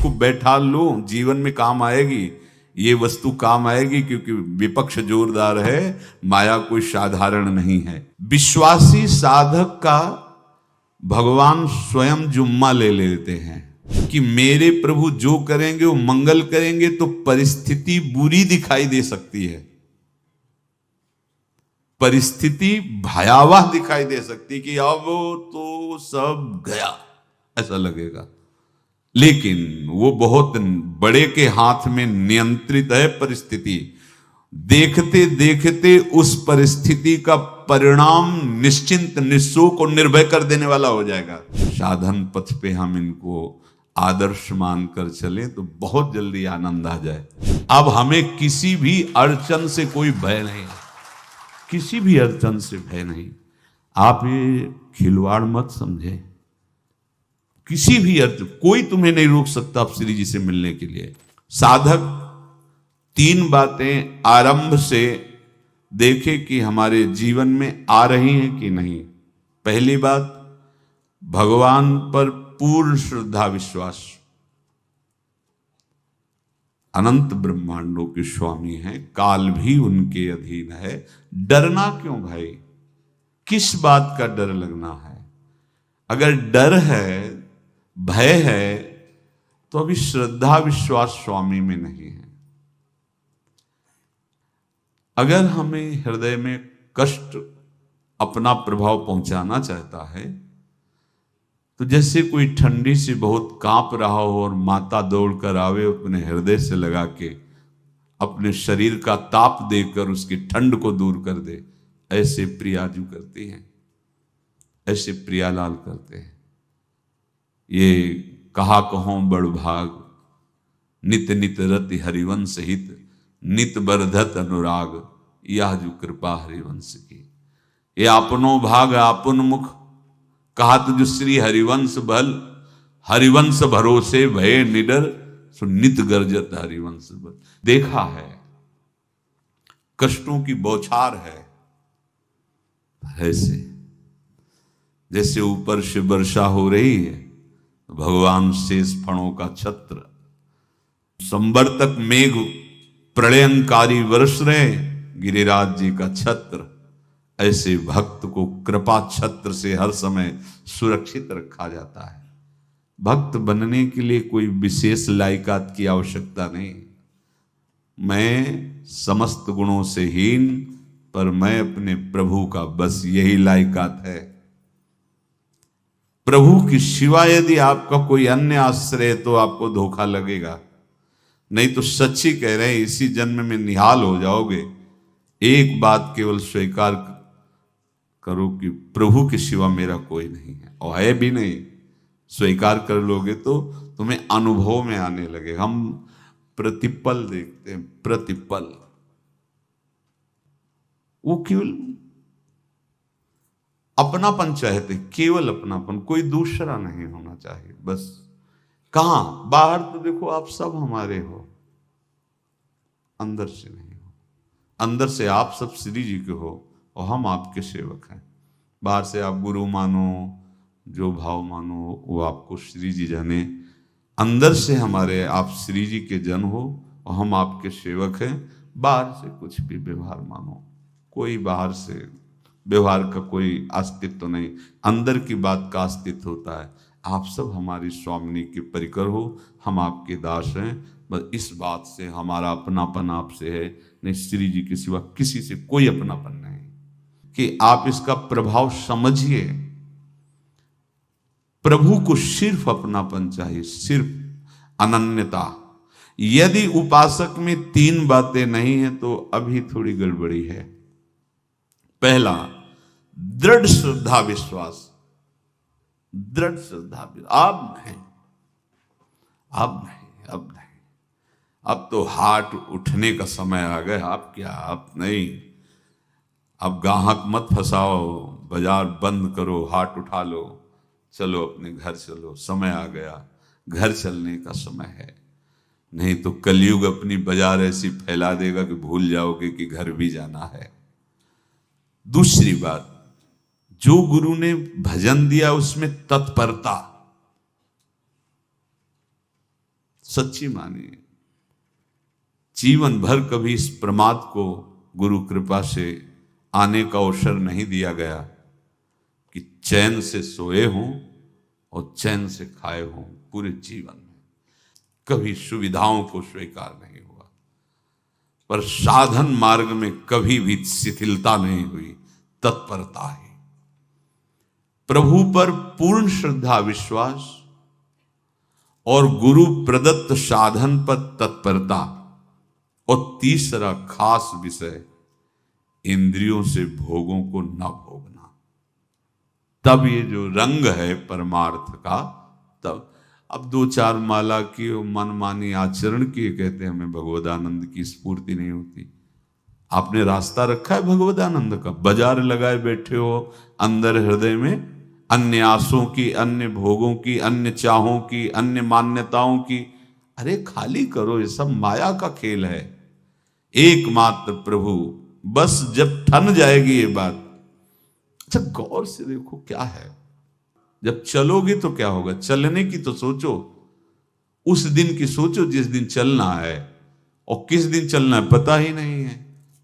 इसको बैठा लो, जीवन में काम आएगी, ये वस्तु काम आएगी, क्योंकि विपक्ष जोरदार है, माया कोई साधारण नहीं है। विश्वासी साधक का भगवान स्वयं जुम्मा ले लेते हैं कि मेरे प्रभु जो करेंगे वो मंगल करेंगे। तो परिस्थिति बुरी दिखाई दे सकती है, परिस्थिति भयावह दिखाई दे सकती कि अब तो सब गया, ऐसा लगेगा, लेकिन वो बहुत बड़े के हाथ में नियंत्रित है परिस्थिति। देखते देखते उस परिस्थिति का परिणाम निश्चिंत, निःशोक और निर्भय कर देने वाला हो जाएगा। साधन पथ पे हम इनको आदर्श मानकर चले तो बहुत जल्दी आनंद आ जाए। अब हमें किसी भी अड़चन से कोई भय नहीं, किसी भी अड़चन से भय नहीं। आप ये खिलवाड़ मत समझे, किसी भी अर्थ कोई तुम्हें नहीं रोक सकता आप श्री जी से मिलने के लिए। साधक तीन बातें आरंभ से देखे कि हमारे जीवन में आ रही हैं कि नहीं। पहली बात, भगवान पर पूर्ण श्रद्धा विश्वास। अनंत ब्रह्मांडों के स्वामी हैं, काल भी उनके अधीन है। डरना क्यों भाई, किस बात का डर लगना है? अगर डर है, भय है, तो अभी श्रद्धा विश्वास स्वामी में नहीं है। अगर हमें हृदय में कष्ट अपना प्रभाव पहुंचाना चाहता है, तो जैसे कोई ठंडी से बहुत कांप रहा हो और माता दौड़कर आवे, अपने हृदय से लगा के अपने शरीर का ताप देकर उसकी ठंड को दूर कर दे, ऐसे प्रियाजू करती हैं, ऐसे प्रियालाल करते हैं। ये कहा कहो बड़ भाग, नित नित रति हरिवंश हित, नित बरधत अनुराग, यह जो कृपा हरिवंश की। ये आपनो भाग आपन मुख, कहा तुझ श्री हरिवंश बल, हरिवंश भरोसे भय निडर, सो नित गर्जत हरिवंश बल। देखा है, कष्टों की बौछार है, ऐसे जैसे ऊपर से वर्षा हो रही है, भगवान शेष फणों का छत्र, संवर्तक मेघ प्रलयंकारी वर्ष रहे, गिरिराज जी का छत्र। ऐसे भक्त को कृपा छत्र से हर समय सुरक्षित रखा जाता है। भक्त बनने के लिए कोई विशेष लायकात की आवश्यकता नहीं। मैं समस्त गुणों से हीन, पर मैं अपने प्रभु का, बस यही लायकात है। प्रभु की सिवा यदि आपका कोई अन्य आश्रय है तो आपको धोखा लगेगा, नहीं तो सच्ची कह रहे हैं, इसी जन्म में निहाल हो जाओगे। एक बात केवल स्वीकार करो कि प्रभु के सिवा मेरा कोई नहीं है, और है भी नहीं। स्वीकार कर लोगे तो तुम्हें अनुभव में आने लगे। हम प्रतिपल देखते हैं, प्रतिपल, वो केवल अपनापन चाहते, केवल अपनापन, कोई दूसरा नहीं होना चाहिए बस। कहां बाहर तो देखो आप सब हमारे हो, अंदर से नहीं हो। अंदर से आप सब श्री जी के हो और हम आपके सेवक हैं। बाहर से आप गुरु मानो, जो भाव मानो, वो आपको श्री जी जाने। अंदर से हमारे आप श्री जी के जन हो और हम आपके सेवक हैं। बाहर से कुछ भी व्यवहार मानो, कोई बाहर से व्यवहार का कोई अस्तित्व नहीं, अंदर की बात का अस्तित्व होता है। आप सब हमारी स्वामिनी के परिकर हो, हम आपके दास हैं। बस इस बात से हमारा अपनापन आपसे है, नहीं श्री जी के सिवा किसी से कोई अपनापन नहीं। कि आप इसका प्रभाव समझिए। प्रभु को सिर्फ अपनापन चाहिए, सिर्फ अनन्यता। यदि उपासक में तीन बातें नहीं है तो अभी थोड़ी गड़बड़ी है। पहला, दृढ़ श्रद्धा विश्वास। दृढ़ श्रद्धा, अब नहीं, अब नहीं, अब नहीं, अब तो हाथ उठने का समय आ गया। अब क्या, अब नहीं, अब गाहक मत फंसाओ, बाजार बंद करो, हाथ उठा लो, चलो अपने घर चलो, समय आ गया, घर चलने का समय है। नहीं तो कलयुग अपनी बाजार ऐसी फैला देगा कि भूल जाओगे कि घर भी जाना है। दूसरी बात, जो गुरु ने भजन दिया उसमें तत्परता। सच्ची मानिए। जीवन भर कभी इस प्रमाद को गुरु कृपा से आने का अवसर नहीं दिया गया कि चैन से सोए हों और चैन से खाए हों। पूरे जीवन में कभी सुविधाओं को स्वीकार नहीं हुआ, पर साधन मार्ग में कभी भी शिथिलता नहीं हुई, तत्परता ही। प्रभु पर पूर्ण श्रद्धा विश्वास और गुरु प्रदत्त साधन पर तत्परता, और तीसरा खास विषय इंद्रियों से भोगों को न भोगना। तब ये जो रंग है परमार्थ का, तब अब 2-4 माला की मनमानी आचरण किए कहते हैं हमें भगवदानंद की स्फूर्ति नहीं होती। आपने रास्ता रखा है भगवदानंद का, बाजार लगाए बैठे हो अंदर हृदय में अन्य आसों की, अन्य भोगों की, अन्य चाहों की, अन्य मान्यताओं की। अरे खाली करो, ये सब माया का खेल है। एकमात्र प्रभु, बस जब ठन जाएगी ये बात। अच्छा गौर से देखो क्या है, जब चलोगे तो क्या होगा, चलने की तो सोचो, उस दिन की सोचो जिस दिन चलना है, और किस दिन चलना है पता ही नहीं है,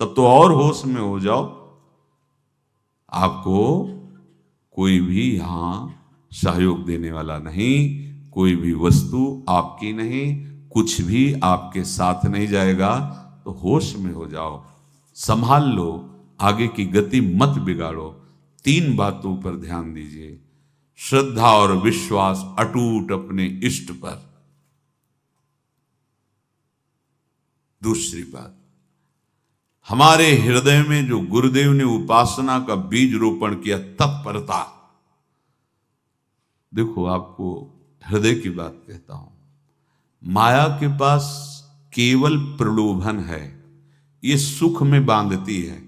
तब तो और होश में हो जाओ। आपको कोई भी यहां सहयोग देने वाला नहीं, कोई भी वस्तु आपकी नहीं, कुछ भी आपके साथ नहीं जाएगा। तो होश में हो जाओ, संभाल लो, आगे की गति मत बिगाड़ो। 3 बातों पर ध्यान दीजिए, श्रद्धा और विश्वास अटूट अपने इष्ट पर। दूसरी बात, हमारे हृदय में जो गुरुदेव ने उपासना का बीज रोपण किया, तत्परता। देखो आपको हृदय की बात कहता हूं, माया के पास केवल प्रलोभन है, ये सुख में बांधती है।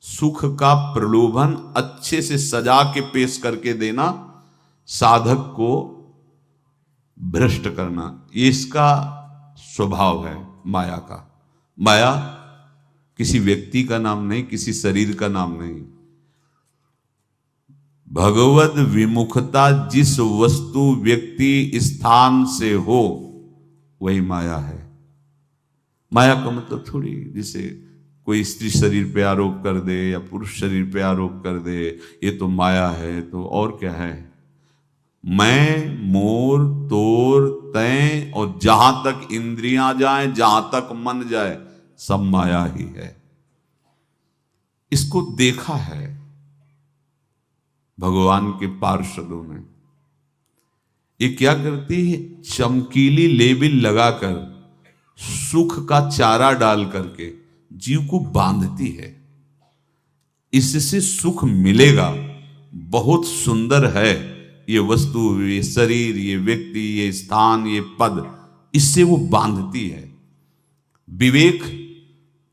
सुख का प्रलोभन अच्छे से सजा के पेश करके देना, साधक को भ्रष्ट करना, ये इसका स्वभाव है माया का। माया किसी व्यक्ति का नाम नहीं, किसी शरीर का नाम नहीं। भगवत विमुखता जिस वस्तु व्यक्ति स्थान से हो वही माया है। माया का मतलब थोड़ी जैसे कोई स्त्री शरीर पे आरोप कर दे या पुरुष शरीर पे आरोप कर दे, ये तो माया है, तो और क्या है। मैं, मोर, तोर, तय और जहां तक इंद्रियां जाएं, जहां तक मन जाए, सब माया ही है। इसको देखा है भगवान के पार्षदों ने। ये क्या करती है, चमकीली लेबिल लगाकर, सुख का चारा डाल करके जीव को बांधती है। इससे सुख मिलेगा, बहुत सुंदर है ये वस्तु, ये शरीर, ये व्यक्ति, ये स्थान, ये पद, इससे वो बांधती है। विवेक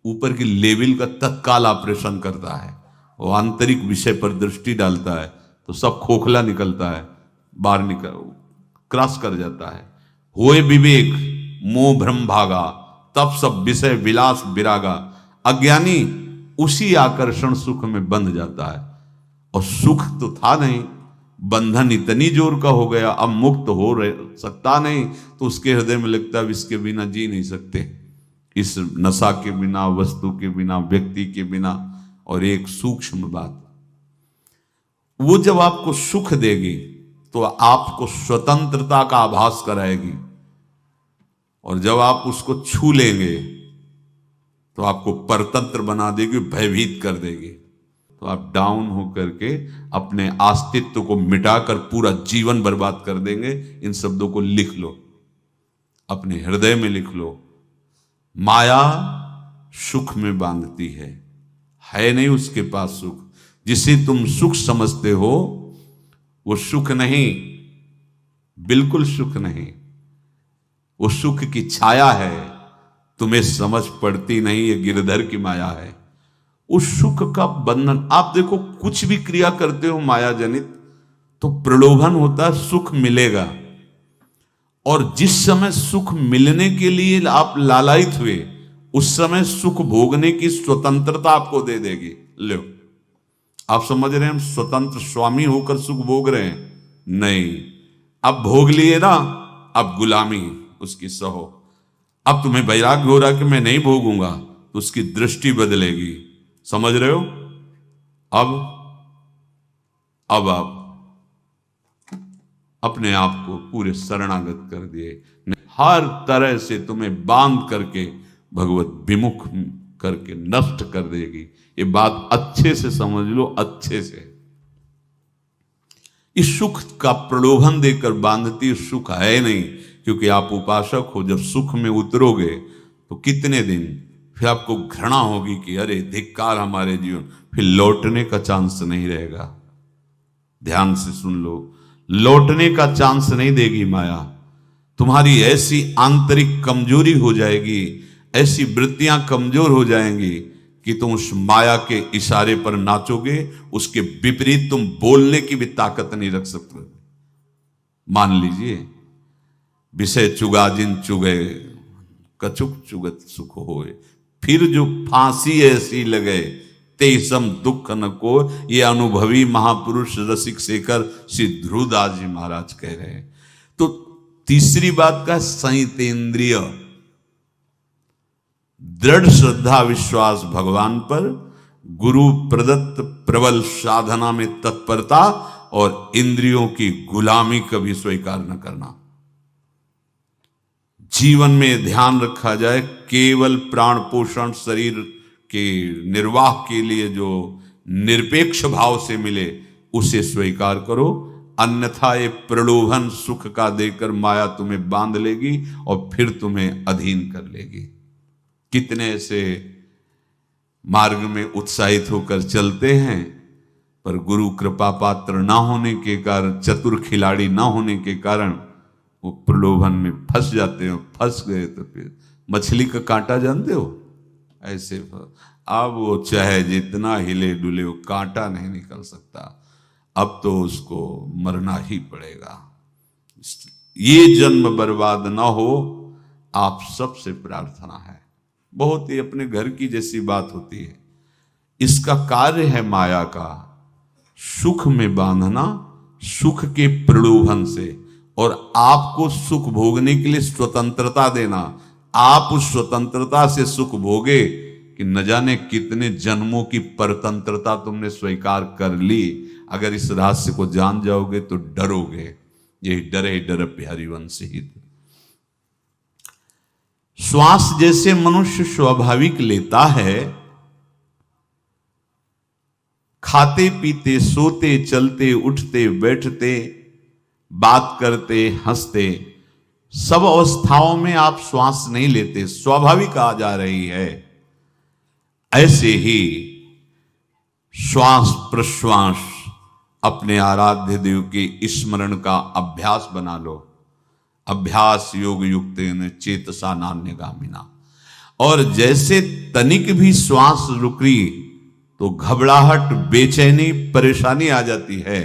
ऊपर की लेवल का तत्काल ऑपरेशन करता है, वो आंतरिक विषय पर दृष्टि डालता है तो सब खोखला निकलता है, बाहर निकल क्रॉस कर जाता है। होए विवेक मोह भ्रम भागा, तब सब विषय विलास विरागा। अज्ञानी उसी आकर्षण सुख में बंध जाता है, और सुख तो था नहीं, बंधन इतनी जोर का हो गया, अब मुक्त हो सकता नहीं, तो उसके हृदय में लगता है इसके बिना जी नहीं सकते, इस नशा के बिना, वस्तु के बिना, व्यक्ति के बिना। और एक सूक्ष्म बात, वो जब आपको सुख देगी तो आपको स्वतंत्रता का आभास कराएगी, और जब आप उसको छू लेंगे तो आपको परतंत्र बना देगी, भयभीत कर देगी। तो आप डाउन होकर के अपने अस्तित्व को मिटाकर पूरा जीवन बर्बाद कर देंगे। इन शब्दों को लिख लो, अपने हृदय में लिख लो। माया सुख में बांधती है नहीं उसके पास सुख। जिसे तुम सुख समझते हो वो सुख नहीं, बिल्कुल सुख नहीं, वो सुख की छाया है, तुम्हें समझ पड़ती नहीं, ये गिरधर की माया है। उस सुख का बंधन, आप देखो कुछ भी क्रिया करते हो माया जनित तो प्रलोभन होता है, सुख मिलेगा, और जिस समय सुख मिलने के लिए आप लालायित हुए उस समय सुख भोगने की स्वतंत्रता आपको दे देगी। लो, आप समझ रहे हैं हम स्वतंत्र स्वामी होकर सुख भोग रहे हैं? नहीं, अब भोग लिए ना, अब गुलामी, उसकी सहो। अब तुम्हें वैराग्य हो रहा कि मैं नहीं भोगूंगा, तो उसकी दृष्टि बदलेगी। समझ रहे हो? अब आप अपने आप को पूरे शरणागत कर दिए, हर तरह से तुम्हें बांध करके भगवत विमुख करके नष्ट कर देगी। ये बात अच्छे से समझ लो, अच्छे से। इस सुख का प्रलोभन देकर बांधती सुख है नहीं, क्योंकि आप उपासक हो। जब सुख में उतरोगे तो कितने दिन फिर आपको घृणा होगी कि अरे धिक्कार हमारे जीवन, फिर लौटने का चांस नहीं रहेगा। ध्यान से सुन लो, लौटने का चांस नहीं देगी माया। तुम्हारी ऐसी आंतरिक कमजोरी हो जाएगी, ऐसी वृत्तियां कमजोर हो जाएंगी कि तुम उस माया के इशारे पर नाचोगे, उसके विपरीत तुम बोलने की भी ताकत नहीं रख सकते। मान लीजिए, विषय चुगा जिन चुगे, कछुक चुगत सुख होए, फिर जो फांसी ऐसी लगे तेसम दुख न को। ये अनुभवी महापुरुष रसिक शेखर श्री ध्रुवदास जी महाराज कह रहे हैं। तो तीसरी बात का संयतेंद्रिय, दृढ़ श्रद्धा विश्वास भगवान पर, गुरु प्रदत्त प्रबल साधना में तत्परता, और इंद्रियों की गुलामी कभी स्वीकार न करना। जीवन में ध्यान रखा जाए, केवल प्राण पोषण शरीर के निर्वाह के लिए जो निरपेक्ष भाव से मिले उसे स्वीकार करो, अन्यथा ये प्रलोभन सुख का देकर माया तुम्हें बांध लेगी और फिर तुम्हें अधीन कर लेगी। कितने ऐसे मार्ग में उत्साहित होकर चलते हैं, पर गुरु कृपा पात्र ना होने के कारण, चतुर खिलाड़ी ना होने के कारण वो प्रलोभन में फंस जाते हो। फंस गए तो फिर मछली का कांटा जानते हो, ऐसे अब वो चाहे जितना हिले डुले वो कांटा नहीं निकल सकता, अब तो उसको मरना ही पड़ेगा। ये जन्म बर्बाद ना हो, आप सबसे प्रार्थना है। बहुत ही अपने घर की जैसी बात होती है। इसका कार्य है माया का सुख में बांधना, सुख के प्रलोभन से, और आपको सुख भोगने के लिए स्वतंत्रता देना। आप उस स्वतंत्रता से सुख भोगे कि न जाने कितने जन्मों की परतंत्रता तुमने स्वीकार कर ली। अगर इस रहस्य को जान जाओगे तो डरोगे। यही डरे डर प्यारी वंशी। श्वास जैसे मनुष्य स्वाभाविक लेता है, खाते पीते सोते चलते उठते बैठते बात करते हंसते, सब अवस्थाओं में आप श्वास नहीं लेते, स्वाभाविक आ जा रही है। ऐसे ही श्वास प्रश्वास अपने आराध्य देव के स्मरण का अभ्यास बना लो। अभ्यास योग युक्तेन चेतसा नान्यगामिना। और जैसे तनिक भी श्वास रुकी तो घबराहट, बेचैनी, परेशानी आ जाती है,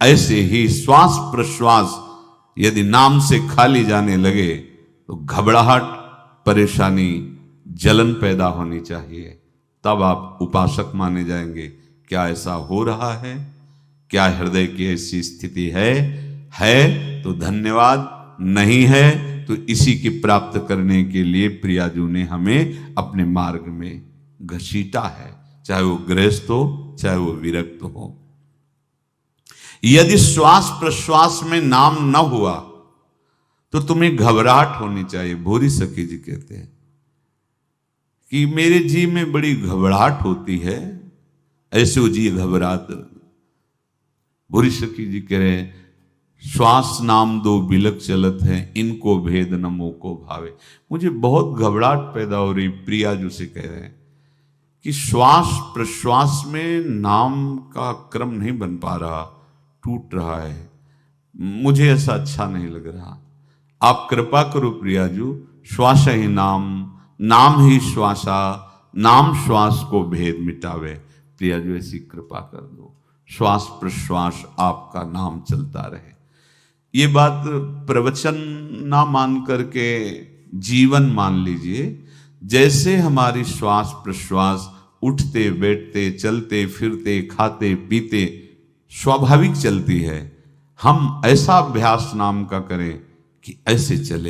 ऐसे ही श्वास प्रश्वास यदि नाम से खाली जाने लगे तो घबराहट, परेशानी, जलन पैदा होनी चाहिए। तब आप उपासक माने जाएंगे। क्या ऐसा हो रहा है? क्या हृदय की ऐसी स्थिति है तो धन्यवाद, नहीं है तो इसी की प्राप्त करने के लिए प्रियाजू ने हमें अपने मार्ग में घसीटा है, चाहे वो गृहस्थ हो चाहे वो विरक्त हो। यदि श्वास प्रश्वास में नाम न हुआ तो तुम्हें घबराहट होनी चाहिए। भूरी सखी जी कहते हैं कि मेरे जी में बड़ी घबराहट होती है, ऐसे वो जी घबरात। भूरी सखी जी कह रहे श्वास नाम दो बिलक चलत है, इनको भेद न मोको भावे। मुझे बहुत घबराहट पैदा हो रही। प्रिया जो से कह रहे हैं कि श्वास प्रश्वास में नाम का क्रम नहीं बन पा रहा, टूट रहा है, मुझे ऐसा अच्छा नहीं लग रहा। आप कृपा करो प्रियाजू, श्वास ही नाम, नाम ही श्वासा, नाम श्वास को भेद मिटावे। प्रियाजू ऐसी कृपा कर दो, श्वास प्रश्वास आपका नाम चलता रहे। ये बात प्रवचन ना मान करके जीवन मान लीजिए। जैसे हमारी श्वास प्रश्वास उठते बैठते चलते फिरते खाते पीते स्वाभाविक चलती है, हम ऐसा अभ्यास नाम का करें कि ऐसे चले।